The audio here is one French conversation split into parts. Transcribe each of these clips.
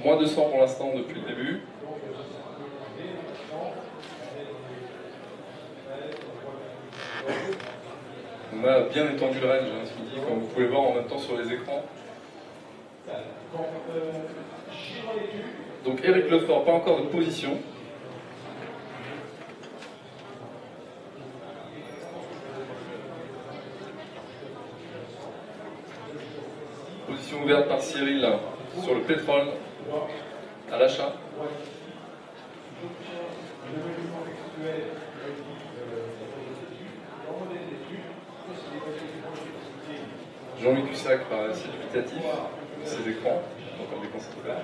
moins 200 pour l'instant depuis le début. On a bien étendu le range ce midi, comme vous pouvez voir en même temps sur les écrans. Donc Eric Lefort, pas encore de position. Position ouverte par Cyril sur le pétrole à l'achat. Jean-Luc Cussac par assez dubitatif, ses écrans, encore des concepts ouverts.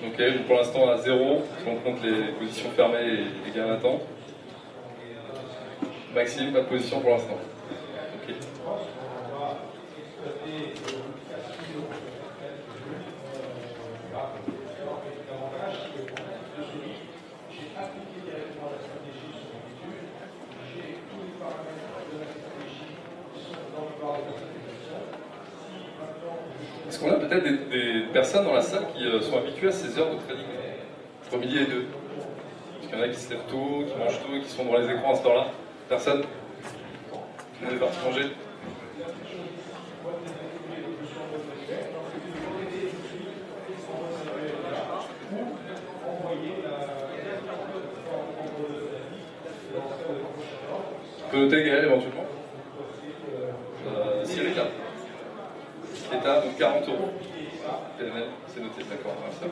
Ok, donc pour l'instant à 0, si on compte les positions fermées et les gains latents. Maxime, pas de position pour l'instant. Okay. Est-ce qu'on a peut-être des personnes dans la salle qui sont habituées à ces heures de trading entre midi et 2? Est-ce qu'il y en a qui se lèvent tôt, qui mangent tôt, qui sont devant les écrans à cette heure-là? Personne? Tout le monde est parti manger? On peut noter Gaël éventuellement. Cyril là. Qui est à donc 40 €. PNL, c'est noté, d'accord. C'est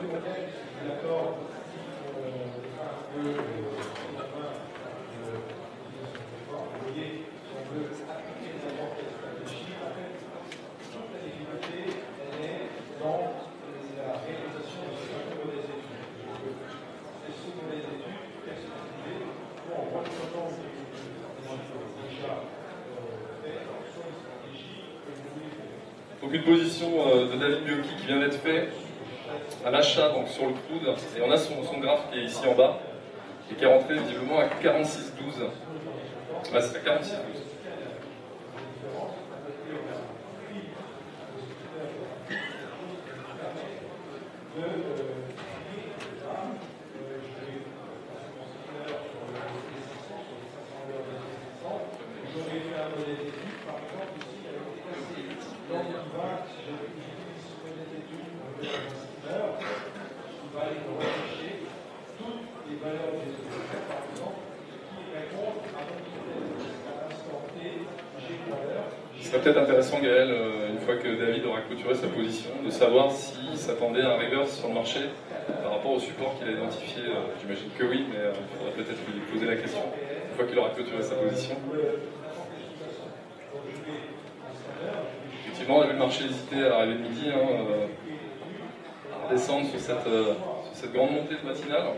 donc une position de David Biocchi qui vient d'être fait à l'achat donc sur le crude, et on a son graphe qui est ici en bas et qui est rentré visiblement à 46,12. Là c'est à 46,12. Ce serait peut-être intéressant, Gaël, une fois que David aura clôturé sa position, de savoir s'il s'attendait à un reverse sur le marché par rapport au support qu'il a identifié. J'imagine que oui, mais il faudrait peut-être lui poser la question une fois qu'il aura clôturé sa position. Effectivement, on a vu le marché hésiter à l'arrivée de midi, à redescendre sur cette grande montée de matinale.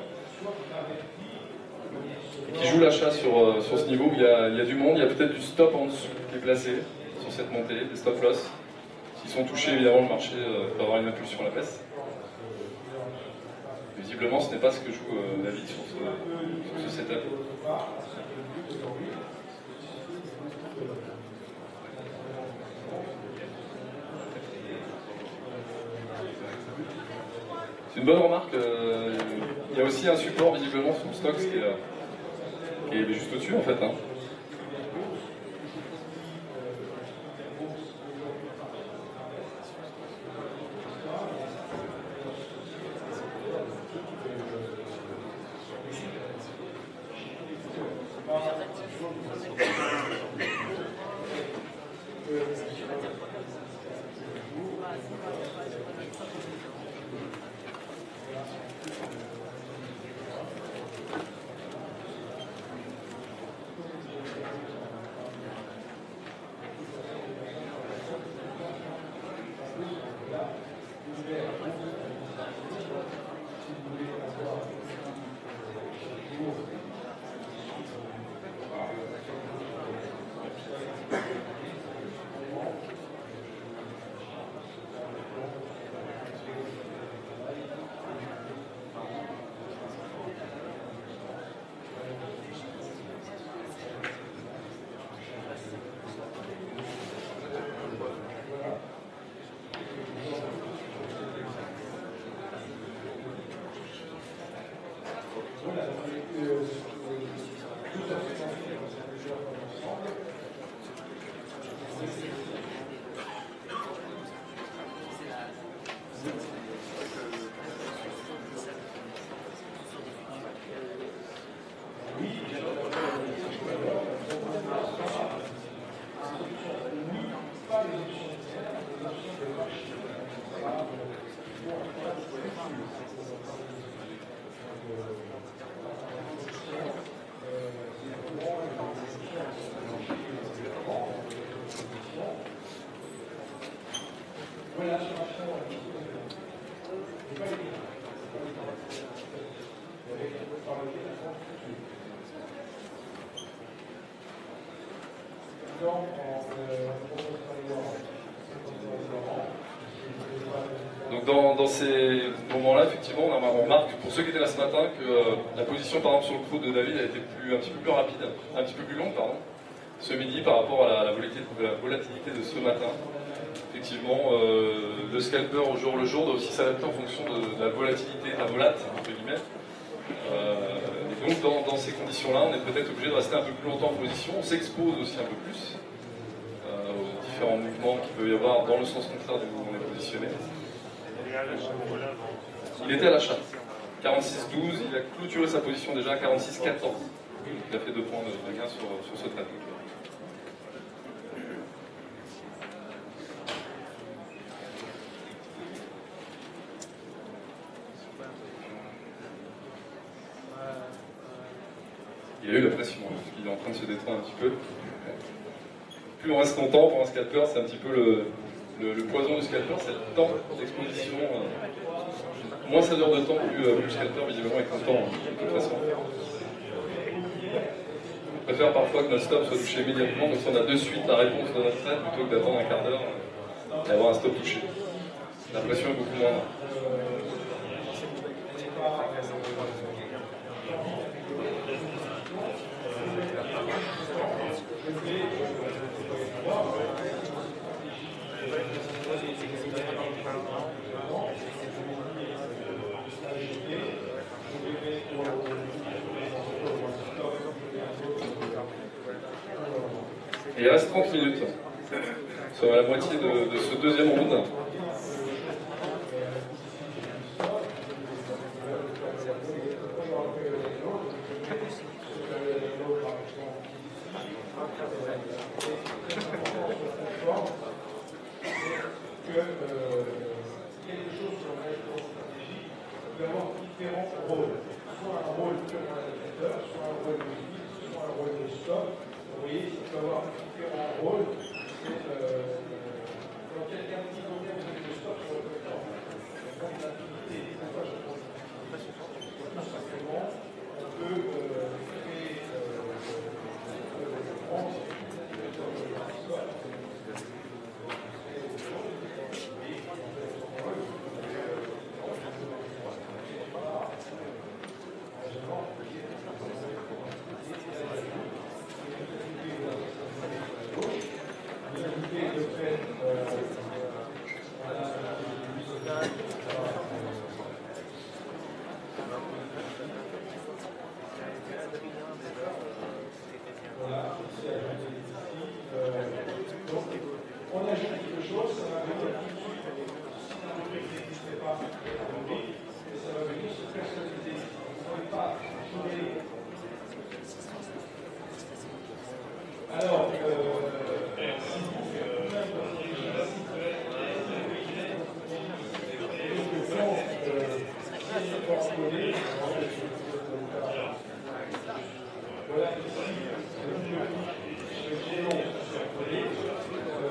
Et qui joue l'achat sur ce niveau où il y a du monde, il y a peut-être du stop en dessous qui est placé sur cette montée, des stop loss. S'ils sont touchés, évidemment, le marché peut avoir une impulsion à la baisse. Visiblement, ce n'est pas ce que joue David sur ce setup. C'est une bonne remarque. Il y a aussi un support visiblement sur le stock qui est juste au-dessus en fait. Donc dans ces moments-là, effectivement, on remarque, pour ceux qui étaient là ce matin, que la position par exemple sur le coup de David a été un petit peu plus rapide, un petit peu plus longue, pardon, ce midi par rapport à la volatilité de ce matin. Effectivement, le scalper au jour le jour doit aussi s'adapter en fonction de la volatilité, de la volate, entre guillemets. Et donc dans ces conditions-là, on est peut-être obligé de rester un peu plus longtemps en position, on s'expose aussi un peu plus aux différents mouvements qu'il peut y avoir dans le sens contraire d'où on est positionné. Il était à l'achat. 46,12, il a clôturé sa position déjà à 46,14. Il a fait 2 points de gain sur ce trade. Il a eu la pression, il est en train de se détendre un petit peu. Plus on reste longtemps pour un scalper, c'est un petit peu le poison du scalper, c'est le temps d'exposition. Moins ça dure de temps, plus le scalper visiblement est content, de toute façon. On préfère parfois que notre stop soit touché immédiatement, donc si on a de suite la réponse de notre trade, plutôt que d'attendre un quart d'heure et avoir un stop touché. La pression est beaucoup moindre. Et il reste 30 minutes sur la moitié de ce deuxième round.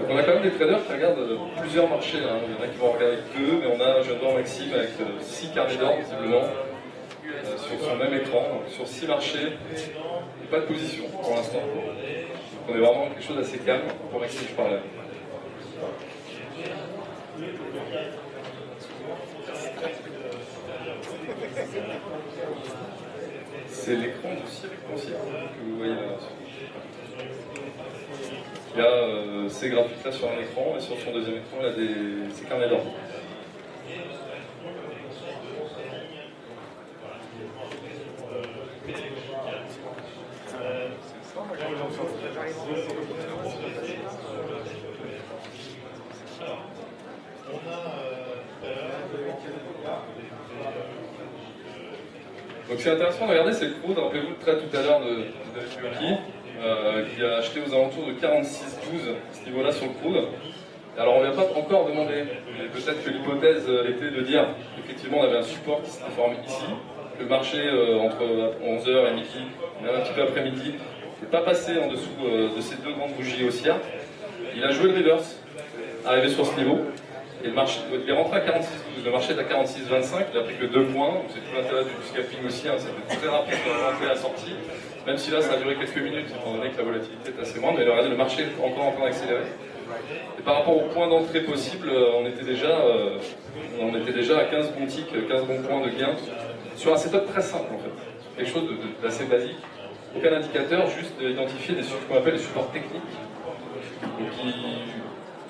On a quand même des traders qui regardent plusieurs marchés, hein. Il y en a qui vont regarder que 2, mais on a un jeune joueur Maxime avec 6 carnets d'or visiblement sur son même écran, donc sur 6 marchés, et pas de position pour l'instant. Donc on est vraiment quelque chose d'assez calme pour Maxime, je parlais. C'est l'écran du cirque que vous voyez là. Il y a ces graphiques-là sur un écran, et sur son deuxième écran, il y a ces carnets d'or. Donc c'est intéressant de regarder, c'est le crude, rappelez-vous le trade tout à l'heure de David Bucky, qui a acheté aux alentours de 46,12 à ce niveau-là sur le crude. Alors on ne lui a pas encore demandé, mais peut-être que l'hypothèse était de dire effectivement on avait un support qui s'était formé ici, le marché entre 11h et midi, même un petit peu après midi, n'est pas passé en dessous de ces deux grandes bougies haussières. Il a joué le reverse, arrivé sur ce niveau, et le marché, il est rentré à 46,12, le marché est à 46,25, il a pris que 2 points, donc c'est tout l'intérêt du scalping aussi, hein, c'était très rapide de la rentrée à la sortie, même si là ça a duré quelques minutes, étant donné que la volatilité est assez moindre, mais regardez, le marché est encore en train d'accélérer. Et par rapport au point d'entrée possible, on était déjà à 15 bons ticks, 15 bons points de gain, sur un setup très simple en fait, quelque chose d'assez basique, aucun indicateur, juste identifier ce qu'on appelle les supports techniques, donc qui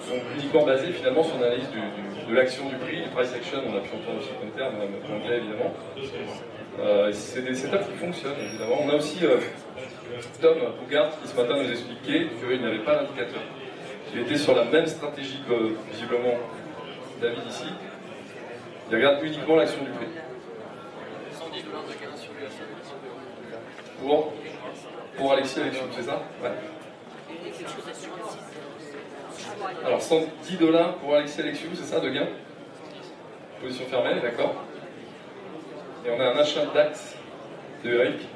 sont uniquement basés finalement sur l'analyse de l'action du prix, du price action, on a pu entendre aussi comme terme, en anglais évidemment. C'est des setups qui fonctionnent évidemment. On a aussi Tom Bougart qui ce matin nous expliquait qu'il n'avait pas d'indicateur. Il était sur la même stratégie que visiblement David ici. Il regarde uniquement l'action du prix. Pour Alexis Alexiou, c'est ça? Ouais. Alors 110 $ pour Alexis Alexiou, c'est ça de gain? Position fermée, d'accord. Et on a un achat DAX de Eric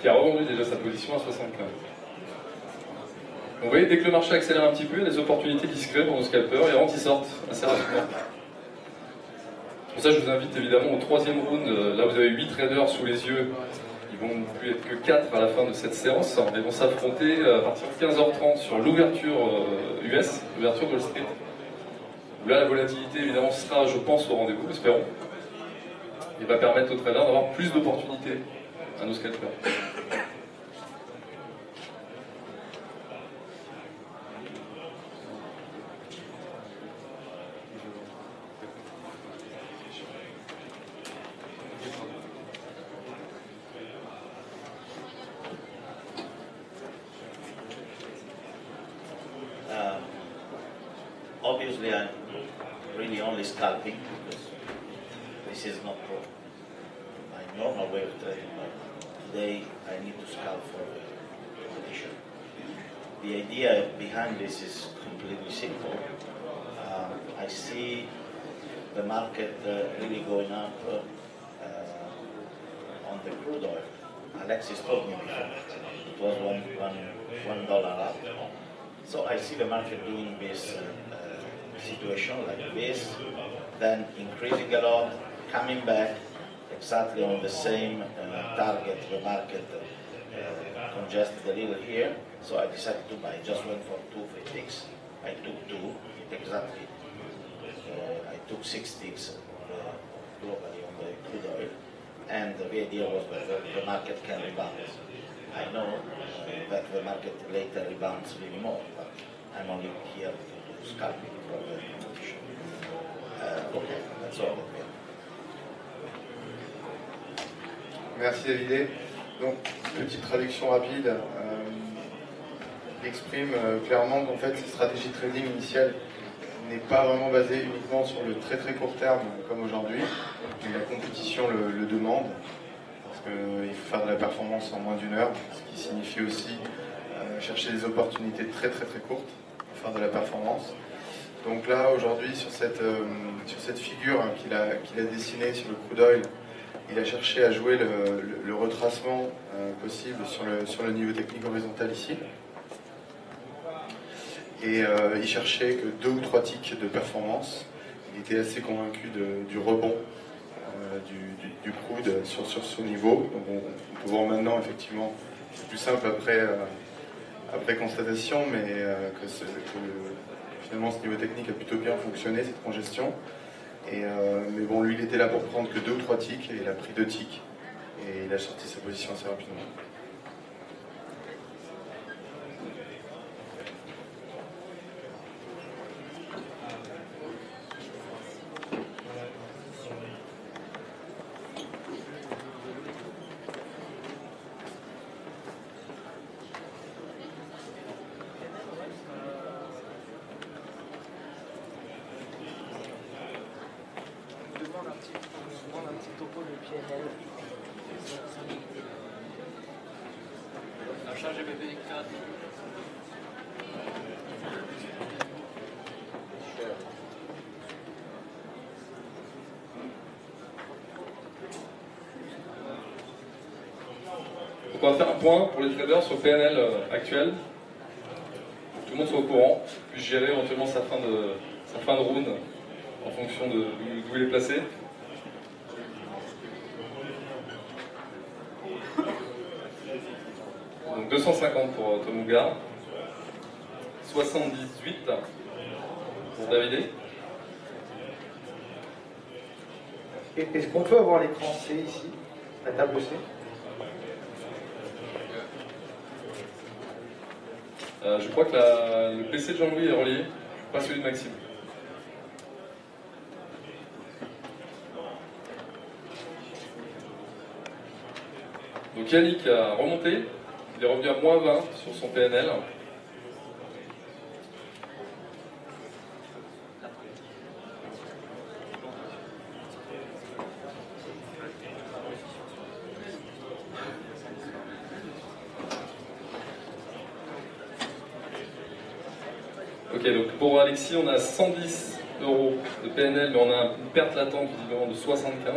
qui a revendu déjà sa position à 75. Vous voyez, dès que le marché accélère un petit peu, il y a des opportunités qui se créent pour nos scalpers et ils sortent assez rapidement. Pour ça, je vous invite évidemment au troisième round. Là, vous avez 8 traders sous les yeux. Ils vont plus être que 4 à la fin de cette séance. Ils vont s'affronter à partir de 15h30 sur l'ouverture US, l'ouverture de Wall Street. Où là, la volatilité, évidemment, sera, je pense, au rendez-vous, espérons. Et va permettre aux traders d'avoir plus d'opportunités à nos scalpers. Obviously, I'm really only scalping because this is not my normal way of trading, but today I need to scalp for the competition. The idea behind this is completely simple. I see the market really going up on the crude oil. Alexis told me before it was $1 up. So I see the market doing this situation like this, then increasing a lot, coming back exactly on the same target. The market congested a little here, so I decided to buy. Just went for 2 free ticks. I took 2 exactly. I took 6 ticks globally on the crude oil, and the idea was that the market can rebound. I know that the market later rebounds really more, but I'm only here to scalping for the competition. Okay, that's all. Merci David. Donc, petite traduction rapide. Il exprime clairement qu'en fait, cette stratégie trading initiale n'est pas vraiment basée uniquement sur le très très court terme comme aujourd'hui, mais la compétition le demande, parce qu'il faut faire de la performance en moins d'1 heure, ce qui signifie aussi chercher des opportunités très très très courtes pour faire de la performance. Donc là, aujourd'hui, sur cette figure qu'il a dessinée sur le crude oil, il a cherché à jouer le retracement possible sur le niveau technique horizontal ici. Et il cherchait que 2 ou 3 ticks de performance. Il était assez convaincu du rebond du crude sur ce niveau. Donc on peut voir maintenant, effectivement, c'est plus simple après constatation, mais que finalement ce niveau technique a plutôt bien fonctionné, cette congestion. Mais bon, lui, il était là pour prendre que 2 ou 3 ticks, et il a pris 2 ticks, et il a sorti sa position assez rapidement. On demande un petit topo de PNL. Donc on va faire un point pour les traders sur le PNL actuel. Tout le monde soit au courant, puis gérer éventuellement sa fin de round en fonction de d'où il est placé. Donc 250 pour Tomuga, 78 pour Davidé. Est-ce qu'on peut avoir l'écran C ici, la table C? Je crois que le PC de Jean-Louis est relié, pas celui de Maxime. Donc Yannick a remonté, il est revenu à moins 20 sur son PNL. Ok, donc pour Alexis, on a 110 € de PNL, mais on a une perte latente visiblement de 75.